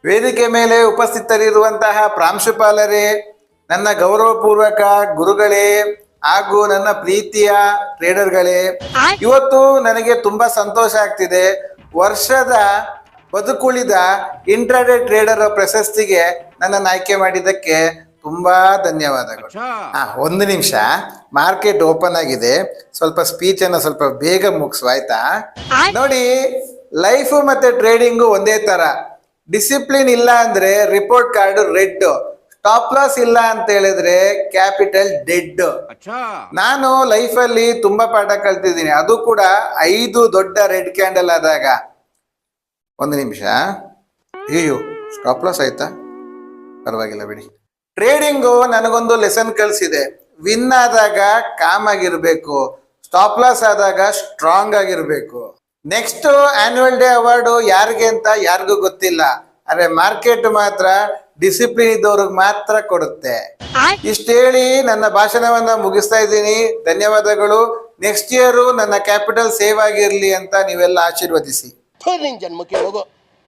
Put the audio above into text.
ವೇದಿಕೆ ಮೇಲೆ ಉಪಸ್ಥಿತರಿರುವಂತಹ ಪ್ರಾಂಶುಪಾಲರೇ, ನನ್ನ ಗೌರವಪೂರ್ವಕ ಗುರುಗಳೇ ಹಾಗೂ ನನ್ನ ಪ್ರೀತಿಯ ಟ್ರೇಡರ್ಗಳೇ, ಇವತ್ತು ನನಗೆ ತುಂಬಾ ಸಂತೋಷ ಆಗ್ತಿದೆ. ವರ್ಷದ ಬದುಕುಳಿದ ಇಂಟ್ರಾಡೇ ಟ್ರೇಡರ್ ಪ್ರಶಸ್ತಿಗೆ ನನ್ನನ್ನು ಆಯ್ಕೆ ಮಾಡಿದ್ದಕ್ಕೆ ತುಂಬಾ ಧನ್ಯವಾದಗಳು. ಒಂದು ನಿಮಿಷ, ಮಾರ್ಕೆಟ್ ಓಪನ್ ಆಗಿದೆ, ಸ್ವಲ್ಪ ಸ್ಪೀಚ್ ಅನ್ನ ಸ್ವಲ್ಪ ಬೇಗ ಮುಗಿಸುವ ಆಯ್ತಾ? ನೋಡಿ, ಲೈಫ್ ಮತ್ತೆ ಟ್ರೇಡಿಂಗು ಒಂದೇ ತರ. ಡಿಸಿಪ್ಲಿನ್ ಇಲ್ಲ ಅಂದ್ರೆ report card red, stop loss ಇಲ್ಲ ಅಂತ ಹೇಳಿದ್ರೆ ಕ್ಯಾಪಿಟಲ್ ಡೆಡ್. ನಾನು ಲೈಫಲ್ಲಿ ತುಂಬಾ ಪಾಠ ಕಲ್ತಿದ್ದೀನಿ, ಅದು ಕೂಡ 5 ದೊಡ್ಡ ರೆಡ್ ಕ್ಯಾಂಡಲ್ ಆದಾಗ. ಒಂದು ನಿಮಿಷ, ಅಯ್ಯೋ ಸ್ಟಾಪ್ ಲಾಸ್ ಆಯ್ತಾ? ಪರವಾಗಿಲ್ಲ ಬಿಡಿ. ಟ್ರೇಡಿಂಗು ನನಗೊಂದು ಲೆಸನ್ ಕಲಿಸಿದೆ. ವಿನ್ ಆದಾಗ ಕಾಮ್ ಆಗಿರ್ಬೇಕು, ಸ್ಟಾಪ್ ಲಾಸ್ ಆದಾಗ ಸ್ಟ್ರಾಂಗ್ ಆಗಿರ್ಬೇಕು. ನೆಕ್ಸ್ಟ್ ಆನ್ಯುವಲ್ ಡೇ ಅವಾರ್ಡು ಯಾರಿಗೆ ಅಂತ ಯಾರಿಗೂ ಗೊತ್ತಿಲ್ಲ, ಆದ್ರೆ ಮಾರ್ಕೆಟ್ ಮಾತ್ರ ಡಿಸಿಪ್ಲಿನ್ ಇದ್ದವ್ರಿಗೆ ಮಾತ್ರ ಕೊಡುತ್ತೆ. ಇಷ್ಟು ಹೇಳಿ ನನ್ನ ಭಾಷಣವನ್ನ ಮುಗಿಸ್ತಾ ಇದ್ದೀನಿ. ಧನ್ಯವಾದಗಳು. ನೆಕ್ಸ್ಟ್ ಇಯರ್ ನನ್ನ ಕ್ಯಾಪಿಟಲ್ ಸೇವ್ ಆಗಿರ್ಲಿ ಅಂತ ನೀವೆಲ್ಲ ಆಶೀರ್ವದಿಸಿ. ಜನ್ಮಕ್ಕೆ ಹೋಗೋ